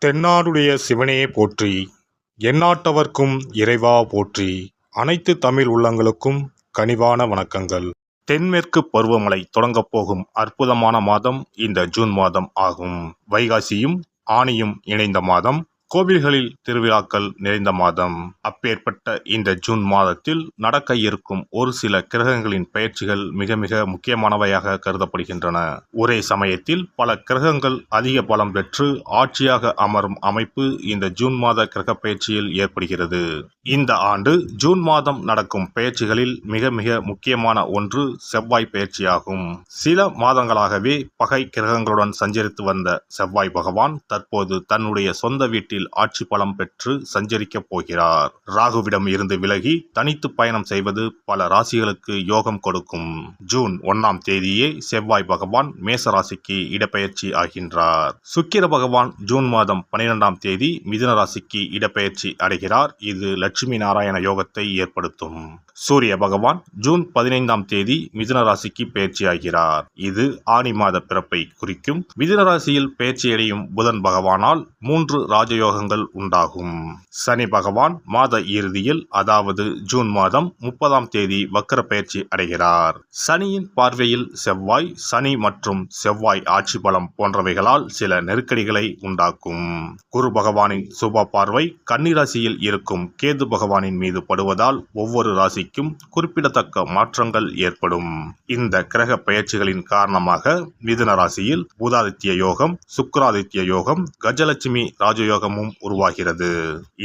தென்னாடுடைய சிவனே போற்றி, எந்நாட்டவர்க்கும் இறைவா போற்றி. அனைத்து தமிழ் உள்ளங்களுக்கும் கனிவான வணக்கங்கள். தென்மேற்கு பருவமழை தொடங்கப் போகும் அற்புதமான மாதம் இந்த ஜூன் மாதம் ஆகும். வைகாசியும் ஆனியும் இணைந்த மாதம், கோவில்களில் திருவிழாக்கள் நிறைந்த மாதம். அப்பேற்பட்ட இந்த ஜூன் மாதத்தில் நடக்க இருக்கும் ஒரு சில கிரகங்களின் பெயர்ச்சிகள் மிக மிக முக்கியமானவையாக கருதப்படுகின்றன. ஒரே சமயத்தில் பல கிரகங்கள் அதிக பலம் பெற்று ஆட்சியாக அமரும் அமைப்பு இந்த ஜூன் மாத கிரக பெயர்ச்சியில் ஏற்படுகிறது. இந்த ஆண்டு ஜூன் மாதம் நடக்கும் பெயர்ச்சிகளில் மிக மிக முக்கியமான ஒன்று செவ்வாய் பெயர்ச்சியாகும். சில மாதங்களாகவே பகை கிரகங்களுடன் சஞ்சரித்து வந்த செவ்வாய் பகவான் தற்போது தன்னுடைய சொந்த வீட்டில் ஆட்சி பலம் பெற்று சஞ்சரிக்கப் போகிறார். ராகுவிடம் இருந்து விலகி தனித்து பயணம் செய்வது பல ராசிகளுக்கு யோகம் கொடுக்கும். ஜூன் 1ஆம் தேதியே செவ்வாய் பகவான் மேச ராசிக்கு இடப்பெயர்ச்சி ஆகின்றார். சுக்கிர பகவான் ஜூன் மாதம் 12ஆம் தேதி மிதுன ராசிக்கு இடப்பெயர்ச்சி அடைகிறார். இது லட்சுமி நாராயண யோகத்தை ஏற்படுத்தும். சூரிய பகவான் ஜூன் 15ஆம் தேதி மிதுன ராசிக்கு பெயர்ச்சியாகிறார். இது ஆனி மாத பிறப்பை குறிக்கும். மிதுன ராசியில் பெயர்ச்சியடையும் புதன் பகவானால் 3 ராஜயோகங்கள் உண்டாகும். சனி பகவான் மாத இறுதியில், அதாவது ஜூன் மாதம் 30ஆம் தேதி வக்கர பெயர்ச்சி அடைகிறார். சனியின் பார்வையில் செவ்வாய், சனி மற்றும் செவ்வாய் ஆட்சி பலம் போன்றவைகளால் சில நெருக்கடிகளை உண்டாக்கும். குரு பகவானின் சுப பார்வை கன்னிராசியில் இருக்கும் கேது பகவானின் மீது படுவதால் ஒவ்வொரு ராசிக்கும் குறிப்பிடத்தக்க மாற்றங்கள் ஏற்படும். இந்த கிரக பெயர்ச்சிகளின் காரணமாக மிதுன ராசியில் புதாதித்ய யோகம், சுக்கிராதித்ய யோகம், கஜலட்சுமி ராஜயோகமும் உருவாகிறது.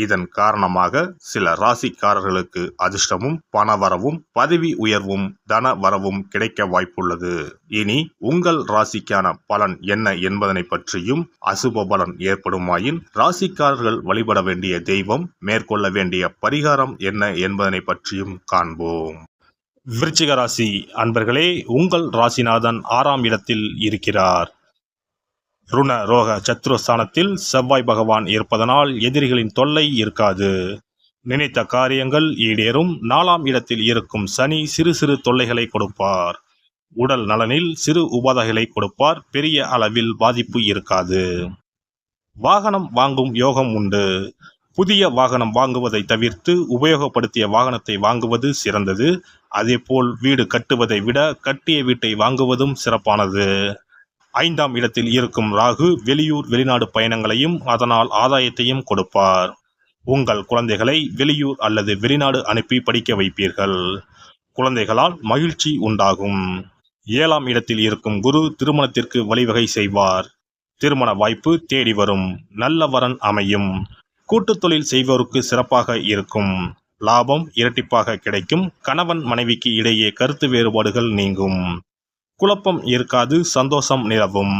இதன் காரணமாக சில ராசிக்காரர்களுக்கு அதிர்ஷ்டமும் பணவரவும் பதவி உயர்வும் தன வரவும் கிடைக்க வாய்ப்புள்ளது. இனி உங்கள் ராசிக்கான பலன் என்ன என்பதனை பற்றியும், அசுப பலன் ஏற்படுமாயின் ராசிக்காரர்கள் வழிபட வேண்டிய தெய்வம், மேற்கொள்ள வேண்டிய பரிகாரம் என்ன என்பதனை பற்றியும் காண்போம். விருச்சிக ராசி அன்பர்களே, உங்கள் ராசிநாதன் 6ஆம் இடத்தில் இருக்கிறார். ருண ரோக சத்ருஸ்தானத்தில் செவ்வாய் பகவான் இருப்பதனால் எதிரிகளின் தொல்லை இருக்காது. நினைத்த காரியங்கள் ஈடேறும். 4ஆம் இடத்தில் இருக்கும் சனி சிறு சிறு தொல்லைகளை கொடுப்பார். உடல் நலனில் சிறு உபாதைகளை கொடுப்பார். பெரிய அளவில் பாதிப்பு இருக்காது. வாகனம் வாங்கும் யோகம் உண்டு. புதிய வாகனம் வாங்குவதை தவிர்த்து உபயோகப்படுத்திய வாகனத்தை வாங்குவது சிறந்தது. அதேபோல் வீடு கட்டுவதை விட கட்டிய வீட்டை வாங்குவதும் சிறப்பானது. 5ஆம் இடத்தில் இருக்கும் ராகு வெளியூர் வெளிநாடு பயணங்களையும் அதனால் ஆதாயத்தையும் கொடுப்பார். உங்கள் குழந்தைகளை வெளியூர் அல்லது வெளிநாடு அனுப்பி படிக்க வைப்பீர்கள். குழந்தைகளால் மகிழ்ச்சி உண்டாகும். 7ஆம் இடத்தில் இருக்கும் குரு திருமணத்திற்கு வழிவகை செய்வார். திருமண வாய்ப்பு தேடி வரும். நல்ல வரன் அமையும். கூட்டுத் தொழில் செய்வோருக்கு சிறப்பாக இருக்கும். லாபம் இரட்டிப்பாக கிடைக்கும். கணவன் மனைவிக்கு இடையே கருத்து வேறுபாடுகள் நீங்கும். குழப்பம் இருக்காது. சந்தோஷம் நிலவும்.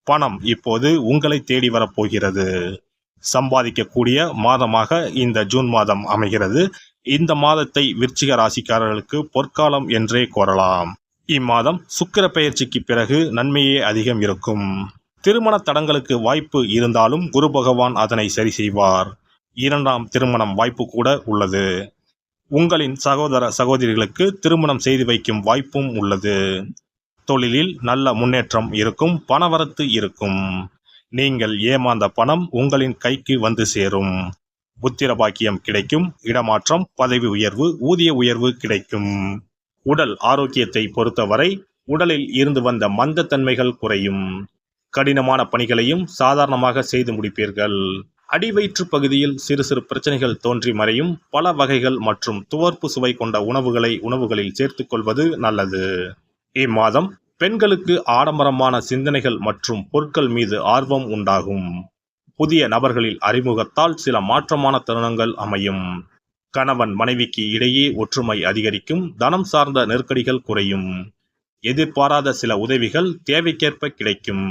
பணம் இப்போது உங்களை தேடி வரப்போகிறது. சம்பாதிக்கக்கூடிய மாதமாக இந்த ஜூன் மாதம் அமைகிறது. இந்த மாதத்தை விருச்சிக ராசிக்காரர்களுக்கு பொற்காலம் என்றே கூறலாம். இம்மாதம் சுக்கிர பெயர்ச்சிக்கு பிறகு நன்மையே அதிகம் இருக்கும். திருமண தடங்களுக்கு வாய்ப்பு இருந்தாலும் குரு பகவான் அதனை சரி செய்வார். 2ஆம் திருமணம் வாய்ப்பு கூட உள்ளது. உங்களின் சகோதர சகோதரிகளுக்கு திருமணம் செய்து வைக்கும் வாய்ப்பும் உள்ளது. தொழிலில் நல்ல முன்னேற்றம் இருக்கும். பணவரத்து இருக்கும். நீங்கள் ஏமாந்த பணம் உங்களின் கைக்கு வந்து சேரும். புத்திர பாக்கியம் கிடைக்கும். இடமாற்றம், பதவி உயர்வு, ஊதிய உயர்வு கிடைக்கும். உடல் ஆரோக்கியத்தை பொறுத்தவரை உடலில் இருந்து வந்த மந்தத்தன்மைகள் குறையும். கடினமான பணிகளையும் சாதாரணமாக செய்து முடிப்பீர்கள். அடிவயிற்று பகுதியில் சிறு சிறு பிரச்சனைகள் தோன்றி மறையும். பல வகைகள் மற்றும் துவர்ப்பு சுவை கொண்ட உணவுகளில் சேர்த்துக் கொள்வது நல்லது. இம்மாதம் பெண்களுக்கு ஆடம்பரமான சிந்தனைகள் மற்றும் பொருட்கள் மீது ஆர்வம் உண்டாகும். புதிய நபர்களில் அறிமுகத்தால் சில மாற்றமான தருணங்கள் அமையும். கணவன் மனைவிக்கு இடையே ஒற்றுமை அதிகரிக்கும். தனம் சார்ந்த நெருக்கடிகள் குறையும். எதிர்பாராத சில உதவிகள் தேவைக்கேற்ப கிடைக்கும்.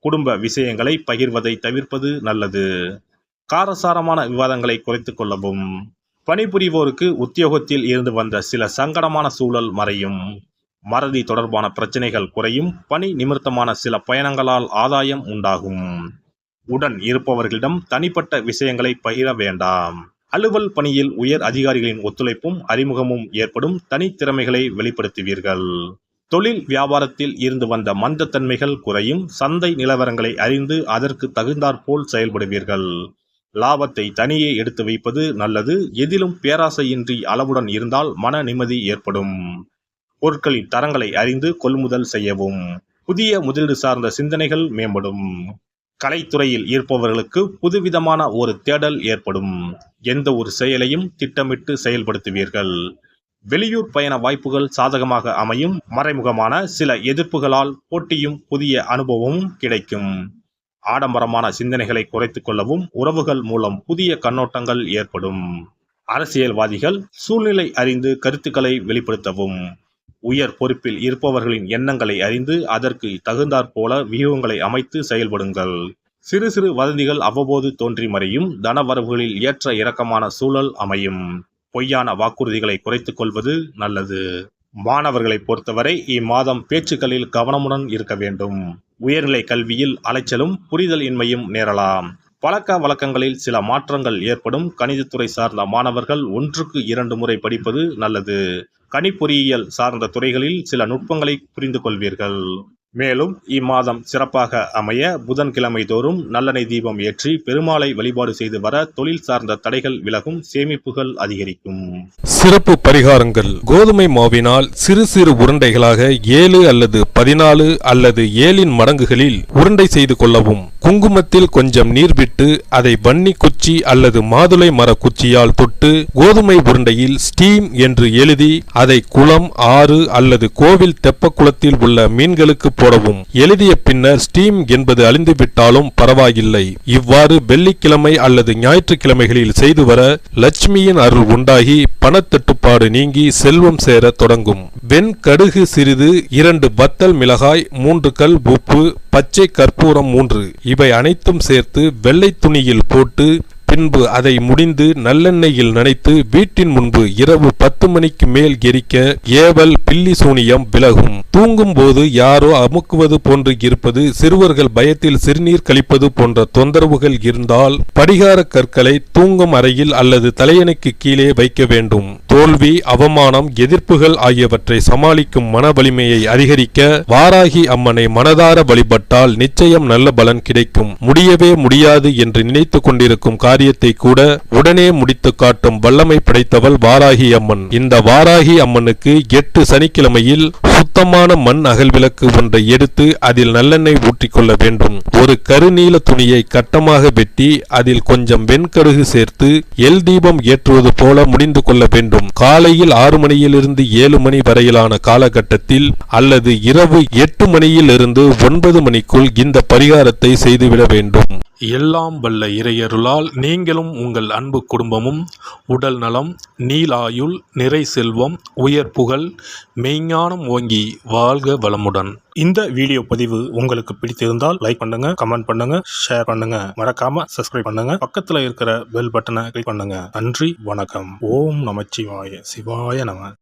குடும்ப விஷயங்களை பகிர்வதை தவிர்ப்பது நல்லது. காரசாரமான விவாதங்களை குறைத்துக் கொள்ளவும். பணிபுரிவோருக்கு உத்தியோகத்தில் இருந்து வந்த சில சங்கடமான சூழல் மறையும். மறதி தொடர்பான பிரச்சனைகள் குறையும். பணி நிமித்தமான சில பயணங்களால் ஆதாயம் உண்டாகும். உடன் இருப்பவர்களிடம் தனிப்பட்ட விஷயங்களை பகிர வேண்டாம். அலுவல் பணியில் உயர் அதிகாரிகளின் ஒத்துழைப்பும் அறிமுகமும் ஏற்படும். தனித்திறமைகளை வெளிப்படுத்துவீர்கள். தொழில் வியாபாரத்தில் இருந்து வந்த மந்தத்தன்மைகள் குறையும். சந்தை நிலவரங்களை அறிந்து அதற்கு தகுந்தாற்போல் செயல்படுவீர்கள். லாபத்தை தனியே எடுத்து வைப்பது நல்லது. எதிலும் பேராசையின்றி அளவுடன் இருந்தால் மன நிம்மதி ஏற்படும். பொருட்களின் தரங்களை அறிந்து கொள்முதல் செய்யவும். புதிய முதலீடு சார்ந்த சிந்தனைகள் மேம்படும். கலைத்துறையில் இருப்பவர்களுக்கு புதுவிதமான ஒரு தேடல் ஏற்படும். எந்த ஒரு செயலையும் திட்டமிட்டு செயல்படுத்துவீர்கள். வெளியூர் பயண வாய்ப்புகள் சாதகமாக அமையும். மறைமுகமான சில எதிர்ப்புகளால் போட்டியும் புதிய அனுபவமும் கிடைக்கும். ஆடம்பரமான சிந்தனைகளை குறைத்துக் கொள்ளவும். உறவுகள் மூலம் புதிய கண்ணோட்டங்கள் ஏற்படும். அரசியல்வாதிகள் சூழ்நிலை அறிந்து கருத்துக்களை வெளிப்படுத்தவும். உயர் பொறுப்பில் இருப்பவர்களின் எண்ணங்களை அறிந்து அதற்கு தகுந்தாற்போல வியூகங்களை அமைத்து செயல்படுங்கள். சிறு சிறு வதந்திகள் அவ்வப்போது தோன்றி மறையும். தனவரவுகளில் ஏற்ற இறக்கமான சூழல் அமையும். பொய்யான வாக்குறுதிகளை குறைத்துக் கொள்வது நல்லது. மாணவர்களை பொறுத்தவரை இம்மாதம் பேச்சுக்களில் கவனமுடன் இருக்க வேண்டும். உயர்நிலை கல்வியில் அலைச்சலும் புரிதல் இன்மையும் நேரலாம். பழக்க வழக்கங்களில் சில மாற்றங்கள் ஏற்படும். கணிதத்துறை சார்ந்த மாணவர்கள் 1க்கு 2 முறை படிப்பது நல்லது. கணிப்பொறியியல் சார்ந்த துறைகளில் சில நுட்பங்களை புரிந்து கொள்வீர்கள். மேலும் இம்மாதம் சிறப்பாக அமைய புதன்கிழமை தோறும் நல்லெண்ணெய் தீபம் ஏற்றி பெருமாளை வழிபாடு செய்து வர தொழில் சார்ந்த தடைகள் விலகும். சேமிப்புகள் அதிகரிக்கும். சிறப்பு பரிகாரங்கள். கோதுமை மாவினால் சிறு சிறு உருண்டைகளாக 7 அல்லது 14 அல்லது 7 மடங்குகளில் உருண்டை செய்து கொள்ளவும். குங்குமத்தில் கொஞ்சம் நீர் விட்டு அதை வன்னி குச்சி அல்லது மாதுளை மர குச்சியால் தொட்டு கோதுமை உருண்டையில் ஸ்டீம் என்று எழுதி அதை குளம், ஆறு அல்லது கோவில் தெப்பக்குளத்தில் உள்ள மீன்களுக்கு போடவும். எழுதிய பின்னர் ஸ்டீம் என்பது அழிந்துவிட்டாலும் பரவாயில்லை. இவ்வாறு வெள்ளிக்கிழமை அல்லது ஞாயிற்றுக்கிழமைகளில் செய்து வர லட்சுமியின் அருள் உண்டாகி பணத்தட்டுப்பாடு நீங்கி செல்வம் சேர தொடங்கும். வெண்கடுகு சிறிது, 2 வத்தல் மிளகாய், 3 கல் உப்பு, பச்சை கற்பூரம் 3 இவை அனைத்தும் சேர்த்து வெள்ளை துணியில் போட்டு பின்பு அதை முடிந்து நல்லெண்ணெயில் நனைத்து வீட்டின் முன்பு இரவு 10 மணிக்கு மேல் எரிக்க ஏவல், பில்லி சூனியம் விலகும். தூங்கும் போது யாரோ அமுக்குவது போன்று இருப்பது, சிறுவர்கள் பயத்தில் சிறுநீர் கழிப்பது போன்ற தொந்தரவுகள் இருந்தால் படிகார கற்களை தூங்கும் அறையில் அல்லது தலையணைக்கு கீழே வைக்க வேண்டும். தோல்வி, அவமானம், எதிர்ப்புகள் ஆகியவற்றை சமாளிக்கும் மன வலிமையை அதிகரிக்க வாராகி அம்மனை மனதார வழிபட்டால் நிச்சயம் நல்ல பலன் கிடைக்கும். முடியவே முடியாது என்று நினைத்துக் கொண்டிருக்கும் காரியத்தை கூட உடனே முடித்து காட்டும் வல்லமை படைத்தவள் வாராகி அம்மன். இந்த வாராகி அம்மனுக்கு 8 சனிக்கிழமையில் சுத்தமான மண் அகல் விளக்கு ஒன்றை எடுத்து அதில் நல்லெண்ணெய் ஊற்றிக்கொள்ள வேண்டும். ஒரு கருநீல துணியை கட்டமாக வெட்டி அதில் கொஞ்சம் வெண்கடுகு சேர்த்து எல் தீபம் ஏற்றுவது போல முடிந்து கொள்ள வேண்டும். காலையில் 6 மணியிலிருந்து 7 மணி வரையிலான காலகட்டத்தில் அல்லது இரவு 8 மணியிலிருந்து 9 மணிக்குள் இந்த பரிகாரத்தை செய்துவிட வேண்டும். எல்லாம் வல்ல இறையருளால் நீங்களும் உங்கள் அன்பு குடும்பமும் உடல் நலம், நீலாயுள், நிறை செல்வம், உயர் புகழ், மெய்ஞானம் ஓங்கி வாழ்க வளமுடன். இந்த வீடியோ பதிவு உங்களுக்கு பிடித்திருந்தால் லைக் பண்ணுங்க, கமெண்ட் பண்ணுங்க, ஷேர் பண்ணுங்க. மறக்காம சப்ஸ்கிரைப் பண்ணுங்க. பக்கத்துல இருக்கிற பெல் பட்டனை கிளிக் பண்ணுங்க. நன்றி, வணக்கம். ஓம் நமச்சிவாய. சிவாய நம.